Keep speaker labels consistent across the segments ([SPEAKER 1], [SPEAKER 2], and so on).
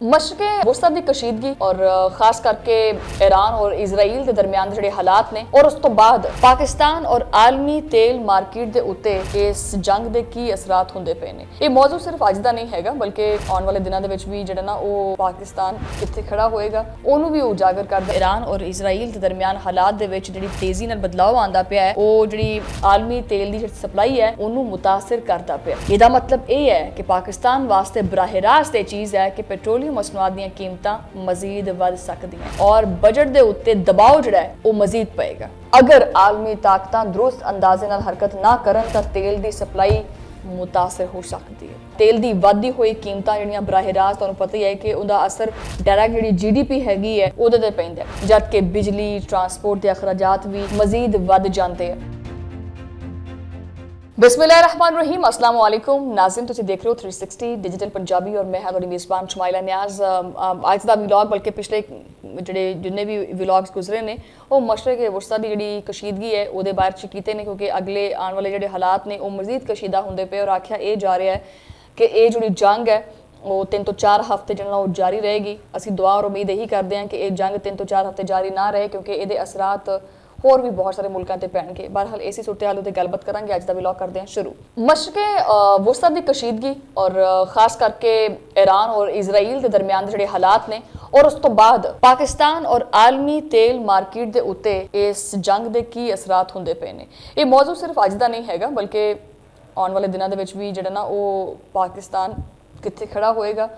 [SPEAKER 1] मशक़े वुस्ता दी कशीदगी और खास करके ईरान और इजराइल के दरमियान ਜਿਹੜੇ ਹਾਲਾਤ ਨੇ और उस तो बाद पाकिस्तान और आलमी तेल मार्केट ਦੇ ਉੱਤੇ ਇਸ ਜੰਗ ਦੇ ਕੀ ਅਸਰਾਤ ਹੁੰਦੇ ਪਏ ਨੇ। ਇਹ ਮੌਜੂ ਸਿਰਫ ਅੱਜ ਦਾ ਨਹੀਂ ਹੈਗਾ ਬਲਕਿ ਆਉਣ ਵਾਲੇ ਦਿਨਾਂ ਦੇ ਵਿੱਚ ਵੀ ਜਿਹੜਾ ਨਾ ਉਹ ਪਾਕਿਸਤਾਨ ਕਿੱਥੇ ਖੜਾ ਹੋਏਗਾ ਉਹਨੂੰ ਵੀ ਉਜਾਗਰ ਕਰਦਾ। ईरान और इजराइल ਦੇ ਦਰਮਿਆਨ ਹਾਲਾਤ ਦੇ ਵਿੱਚ ਜਿਹੜੀ ਤੇਜ਼ੀ ਨਾਲ ਬਦਲਾਅ ਆਉਂਦਾ ਪਿਆ ਹੈ ਉਹ ਜਿਹੜੀ ਆਲਮੀ ਤੇਲ ਦੀ ਜਿਹੜੀ ਸਪਲਾਈ ਹੈ ਉਹਨੂੰ ਮੁਤਾਸਿਰ ਕਰਦਾ ਪਿਆ। ਇਹਦਾ ਮਤਲਬ ਇਹ ਹੈ ਕਿ ਪਾਕਿਸਤਾਨ ਵਾਸਤੇ ਬਰਾਹ ਰਾਸਤ ਇਹ ਚੀਜ਼ ਹੈ ਕਿ ਪੈਟਰੋਲੀਅਮ मसनूआत ਦੀਆਂ ਕੀਮਤਾਂ ਮਜ਼ੀਦ ਵੱਧ ਸਕਦੀਆਂ ਔਰ ਬਜਟ ਦੇ ਉੱਤੇ ਦਬਾਅ ਜਿਹੜਾ ਹੈ ਉਹ ਮਜ਼ੀਦ ਪਏਗਾ। ਅਗਰ ਆਲਮੀ ਤਾਕਤਾਂ ਦਰੁਸਤ ਅੰਦਾਜ਼ੇ ਨਾਲ ਹਰਕਤ ਨਾ ਕਰਨ ਤਾਂ ਤੇਲ ਦੀ ਸਪਲਾਈ ਮੁਤਾਸਰ ਹੋ ਸਕਦੀ ਹੈ। ਤੇਲ ਦੀ ਵਧਦੀ ਹੋਈ ਕੀਮਤਾਂ ਜਿਹੜੀਆਂ ਬਰਾਹ ਰਾਸਤ ਤੁਹਾਨੂੰ ਪਤਾ ਹੀ ਹੈ ਕਿ ਉਹਦਾ ਅਸਰ ਡਾਇਰੈਕਟ ਜਿਹੜੀ ਜੀਡੀਪੀ ਹੈਗੀ ਹੈ ਉਹਦੇ ਤੇ ਪੈਂਦਾ ਜਦ ਕਿ ਬਿਜਲੀ ਟਰਾਂਸਪੋਰਟ ਦੇ ਅਖਰਾਜਾਤ ਵੀ ਮਜ਼ੀਦ ਵੱਧ ਜਾਂਦੇ ਹਨ। बिस्मिल्लाहिर्रहमानिर्रहीम अस्सलाम वालेकुम नाज़रीन, तुसीं देख रहे हो 360 डिजिटल पंजाबी और मैं हाँ तुहाडी मेज़बान शुमाइला नियाज़। अज दा व्लॉग बल्कि पिछले जिन्ने भी व्लॉग्स गुजरे ने वो मशरक़ वुस्ता दी जिहड़ी कशीदगी है ਉਹਦੇ ਬਾਰੇ ਚ ਕੀਤੇ ਨੇ क्योंकि अगले आने वाले ਜਿਹੜੇ हालात ने वो मज़ीद कशीदा ਹੁੰਦੇ ਪਏ और आख्या ये जा रहा है कि ये ਜਿਹੜੀ जंग है वो 3 ਤੋਂ 4 ਹਫ਼ਤੇ ਜਿਹੜਾ ਉਹ ਜਾਰੀ ਰਹੇਗੀ। ਅਸੀਂ ਦੁਆ और उम्मीद यही करते हैं कि ये जंग 3 ਤੋਂ 4 ਹਫ਼ਤੇ ਜਾਰੀ ना रहे क्योंकि ਇਹਦੇ असरात होर भी बहुत सारे मुल्कों से पैणगे। बहरहाल इसी सूरत हाल उत्ते गलबात करांगे। अज दा व्लॉग करते हैं शुरू। मशक़े वुस्ता दी कशीदगी और खास करके ईरान और इजराइल के दरमियान जिहड़े हालात ने और उस तो बाद पाकिस्तान और आलमी तेल मार्केट के उत्ते इस जंग के की असरात हुंदे पे ने। ये मौजू सिर्फ अज दा नहीं हैगा बल्कि आने वाले दिनों के भी जिहड़ा ना वो पाकिस्तान कित्थे खड़ा होएगा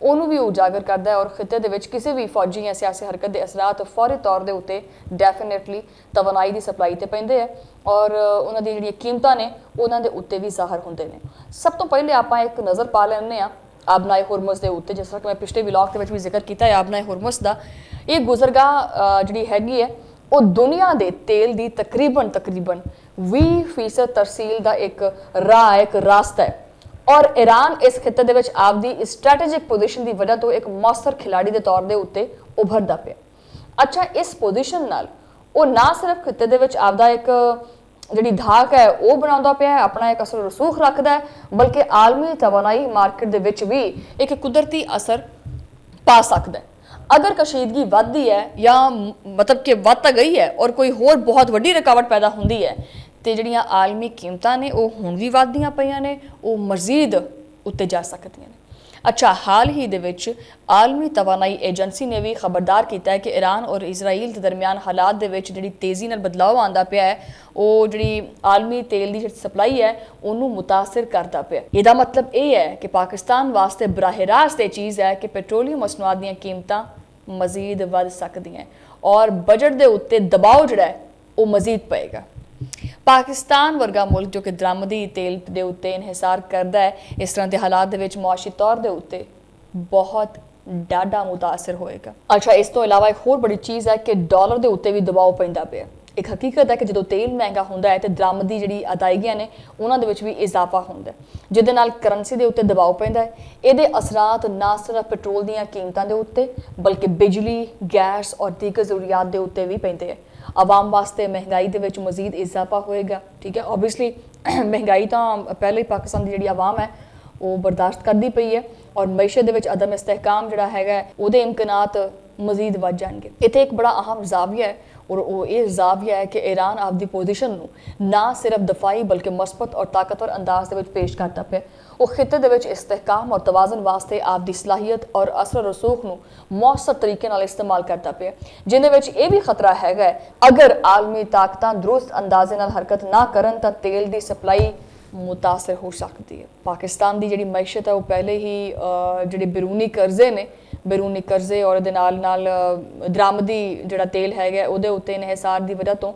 [SPEAKER 1] ਉਹਨੂੰ ਵੀ ਉਜਾਗਰ ਕਰਦਾ ਹੈ और ਖਿੱਤੇ ਦੇ ਵਿੱਚ ਕਿਸੇ ਵੀ ਫੌਜੀ ਜਾਂ ਸਿਆਸੀ ਹਰਕਤ ਦੇ ਅਸਰਾਤ ਫੌਰੀ ਤੌਰ ਦੇ ਉੱਤੇ ਡੈਫੀਨੇਟਲੀ ਤਵਾਨਾਈ ਦੀ ਸਪਲਾਈ ਤੇ ਪੈਂਦੇ ਆ ਔਰ ਉਹਨਾਂ ਦੀ ਜਿਹੜੀਆਂ ਕੀਮਤਾਂ ਨੇ ਉਹਨਾਂ ਦੇ ਉੱਤੇ ਵੀ ਜ਼ਾਹਰ ਹੁੰਦੇ ਨੇ। ਸਭ ਤੋਂ ਪਹਿਲੇ ਆਪਾਂ ਇੱਕ ਨਜ਼ਰ ਪਾ ਲੈਂਦੇ ਆ ਆਬਨਾਏ ਹੁਰਮਜ਼ ਦੇ ਉੱਤੇ। ਜਿਸ ਤਰ੍ਹਾਂ ਕਿ ਮੈਂ ਪਿਛਲੇ ਵਲੌਗ ਦੇ ਵਿੱਚ ਵੀ ਜ਼ਿਕਰ ਕੀਤਾ ਹੈ ਆਬਨਾਏ ਹੁਰਮਜ਼ ਦਾ। ਇਹ ਗੁਜ਼ਰਗਾਹ ਜਿਹੜੀ ਹੈਗੀ ਹੈ ਉਹ ਦੁਨੀਆ ਦੇ ਤੇਲ ਦੀ ਤਕਰੀਬਨ 20% ਤਰਸੀਲ ਦਾ ਇੱਕ ਰਾਹ ਇੱਕ ਰਾਸਤਾ ਹੈ और ईरान इस खिते दे विच आपदी स्ट्रैटेजिक पोजीशन की वजह तो एक मौसर खिलाड़ी के तौर के उत्ते उभरदा पिया। अच्छा, इस पोजीशन नाल वो ना सिर्फ खिते दे विच आपदा एक जिहड़ी धाक है वो बनाउंदा पिया है, अपना एक असर रसूख रखदा है, बल्कि आलमी तवानाई मार्केट दे विच भी एक कुदरती असर पा सकदा है। अगर कशीदगी वधदी है या मतलब कि वध तां गई है और कोई होर बहुत वड्डी रुकावट पैदा हुंदी है ਤੇ ਜਿਹੜੀਆਂ ਆਲਮੀ ਕੀਮਤਾਂ ਨੇ ਉਹ ਹੁਣ ਵੀ ਵਧਦੀਆਂ ਪਈਆਂ ਨੇ, ਉਹ ਮਜ਼ੀਦ ਉੱਤੇ ਜਾ ਸਕਦੀਆਂ ਨੇ। ਅੱਛਾ, ਹਾਲ ਹੀ ਦੇ ਵਿੱਚ ਆਲਮੀ ਤਵਾਨਾਈ ਏਜੰਸੀ ਨੇ ਵੀ ਖਬਰਦਾਰ ਕੀਤਾ ਹੈ ਕਿ ਈਰਾਨ ਔਰ ਇਜ਼ਰਾਈਲ ਦੇ ਦਰਮਿਆਨ ਹਾਲਾਤ ਦੇ ਵਿੱਚ ਜਿਹੜੀ ਤੇਜ਼ੀ ਨਾਲ ਬਦਲਾਅ ਆਉਂਦਾ ਪਿਆ ਹੈ ਉਹ ਜਿਹੜੀ ਆਲਮੀ ਤੇਲ ਦੀ ਜਿਹੜੀ ਸਪਲਾਈ ਹੈ ਉਹਨੂੰ ਮੁਤਾਸਿਰ ਕਰਦਾ ਪਿਆ। ਇਹਦਾ ਮਤਲਬ ਇਹ ਹੈ ਕਿ ਪਾਕਿਸਤਾਨ ਵਾਸਤੇ ਬਰਾਹ ਰਾਸਤ ਇਹ ਚੀਜ਼ ਹੈ ਕਿ ਪੈਟਰੋਲੀਅਮ ਮਸਨੂਆਤ ਦੀਆਂ ਕੀਮਤਾਂ ਮਜ਼ੀਦ ਵੱਧ ਸਕਦੀਆਂ ਔਰ ਬਜਟ ਦੇ ਉੱਤੇ ਦਬਾਅ ਜਿਹੜਾ ਹੈ ਉਹ ਮਜ਼ੀਦ ਪਏਗਾ। पाकिस्तान वर्गा मुल्क जो कि दरामदी तेल के उत्ते इन्हिसार करता है, इस तरह के हालात के मुआशी तौर के उत्ते बहुत डाढा मुतासर होएगा। अच्छा, इस तो इलावा एक होर बड़ी चीज़ है कि डॉलर के उत्ते भी दबाव पैंदा पिया। एक हकीकत है कि जो तेल महंगा होंदा है तो दरामदी जिहड़ी अदायगियां ने उन्हां दे विच भी इजाफा होंदा है, जिहदे नाल करंसी दे उत्ते दबाव पैंदा है। इहदे असरात ना सिर्फ पेट्रोल दीयां कीमतां दे उत्ते बल्कि बिजली, गैस और दीगर जरूरियात दे उत्ते भी पैंदे है। आवाम वास्ते महंगाई दे विच मजीद इजाफा होएगा। ठीक है, ओबवियसली महंगाई तो पहले ही पाकिस्तान की जिहड़ी आवाम है वो बर्दाश्त करती पई है और मैशत दे विच अदम इस्तेहकाम जिहड़ा हैगा उहदे इम्कानात मजीद वध जाएंगे। इत्थे एक बड़ा अहम जाविया है और वो ये जाविया है कि ईरान आपकी पोजीशन ना सिर्फ दफाई बल्कि मस्बत और ताकतवर अंदाज के पेश करता पे वो खिते के इस्तेहकाम और तवाजन वास्ते आपकी सलाहियत और असर रसूख नूं मौसर तरीके नाल इस्तेमाल करता पे, जिहदे विच ये भी खतरा हैगा अगर आलमी ताकतां दुरुस्त अंदाजे नाल हरकत ना करन तां तेल की सप्लाई मुतासर हो सकती है। पाकिस्तान की जिहड़ी मैशत है वो पहले ही जिहड़े बैरूनी कर्जे ने बैरूनी कर्जे और दरामदी जिहड़ा तेल हैगा उहदे उत्ते इन्हिसार की वजह तो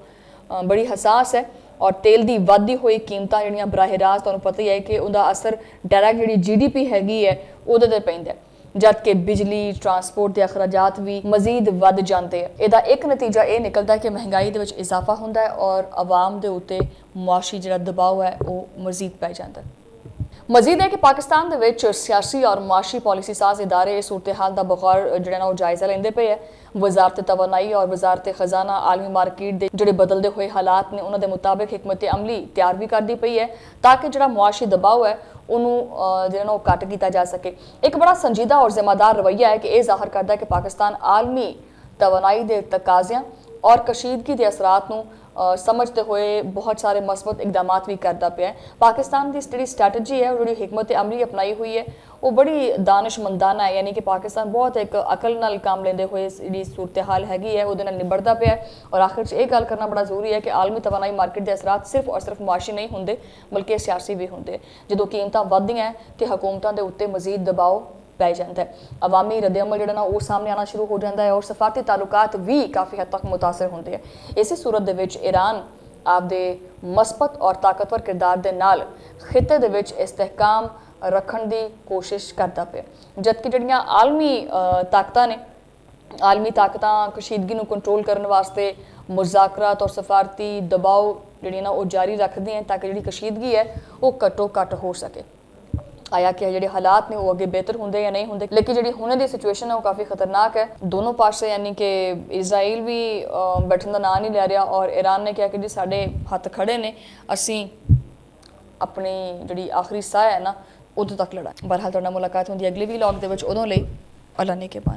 [SPEAKER 1] बड़ी हसास है और तेल की वधदी हुई कीमतां जिहड़ियां बराह रास्त तुहानूं पता ही है कि उहदा असर डायरैक्ट जिहड़ी जीडीपी हैगी है उहदे ते पैंदा जबकि बिजली ट्रांसपोर्ट के अखराजात भी मजीद वध जाते हैं। इसका एक नतीजा ये निकलता है कि महंगाई के विच इजाफा होंदा है और आवाम के उत्ते मुआशी जिहड़ा दबाव है वो मजीद पै जाता है। ਮਜ਼ੀਦ ਹੈ ਕਿ ਪਾਕਿਸਤਾਨ ਦੇ ਵਿੱਚ ਸਿਆਸੀ ਔਰ ਮੁਆਸ਼ੀ ਪਾਲਿਸੀ ਸਾਜ਼ ਇਦਾਰੇ ਇਸ ਸੂਰਤ ਹਾਲ ਦਾ ਬਗੌਰ ਜਿਹੜਾ ਨਾ ਉਹ ਜਾਇਜ਼ਾ ਲੈਂਦੇ ਪਏ ਹੈ। ਵਜ਼ਾਰਤ ਤਵਾਨਾਈ ਔਰ ਵਜ਼ਾਰਤ ਖਜ਼ਾਨਾ ਆਲਮੀ ਮਾਰਕੀਟ ਦੇ ਜਿਹੜੇ ਬਦਲਦੇ ਹੋਏ ਹਾਲਾਤ ਨੇ ਉਹਨਾਂ ਦੇ ਮੁਤਾਬਿਕ ਹਕਮਤ ਅਮਲੀ ਤਿਆਰ ਵੀ ਕਰਦੀ ਪਈ ਹੈ ਤਾਂ ਕਿ ਜਿਹੜਾ ਮੁਆਸ਼ੀ ਦਬਾਅ ਹੈ ਉਹਨੂੰ ਜਿਹੜਾ ਨਾ ਉਹ ਘੱਟ ਕੀਤਾ ਜਾ ਸਕੇ। ਇੱਕ ਬੜਾ ਸੰਜੀਦਾ ਔਰ ਜ਼ਿੰਮੇਦਾਰ ਰਵੱਈਆ ਹੈ ਕਿ ਇਹ ਜ਼ਾਹਰ ਕਰਦਾ ਹੈ ਕਿ ਪਾਕਿਸਤਾਨ ਆਲਮੀ ਤਵਾਨਾਈ ਦੇ ਤਕਾਜ਼ਿਆਂ और कशीदगी के असरात समझते हुए बहुत सारे मस्बत इकदाम भी करता पे है। पाकिस्तान की जी स्ट्रैटजी है जी हिकमत अमली अपनाई हुई है वो बड़ी दानिशमंदाना है, यानी कि पाकिस्तान बहुत एक अकल नाल काम लेंदे हुए जी सूरत हाल हैगी है वो निबड़ता पे है। और आखिर च गल करना बड़ा जरूरी है कि आलमी तवानाई मार्केट के असरात सिर्फ और सिर्फ मुआशी नहीं होंगे बल्कि सियासी भी होंगे। जो कीमतां वधदियां तो हुकूमतां दे उत्ते मजीद दबाव पै जाता है, अवामी रद्द-ए-अमल जिहड़ा ना वो सामने आना शुरू हो जाता है और सफारती ताल्लुकात भी काफ़ी हद तक मुतासर होंगे। इसी सूरत दे विच ईरान आपदे मस्बत और ताकतवर किरदार दे नाल खिते दे विच इस्तेहकाम रखण दी कोशिश करता पे, जबकि जिहड़ियां आलमी ताकतां ने आलमी ताकतां कशीदगी नूं कंट्रोल करने वास्ते मुज़ाकरात और सफारती दबाव जिहड़ियां ना वो जारी रखदियां ताकि जिहड़ी कशीदगी है वो घट्टो घट्ट हो सके। आया कि जो हालात ने वो अगे बेहतर होंगे या नहीं होंगे, लेकिन जी हुणे की सिचुएशन है वो काफ़ी खतरनाक है दोनों पासे। यानी कि इजराइल भी बैठने का नाम नहीं ले रहा और ईरान ने कहा कि जी साढ़े हथ खड़े ने, असी अपनी जी आखिरी साह है ना उदों तक लड़ा। बहरहाल तुहाडे नाल मुलाकात होंदी अगले व्लॉग दे विच, उदों लई अल्लाह ने के बान।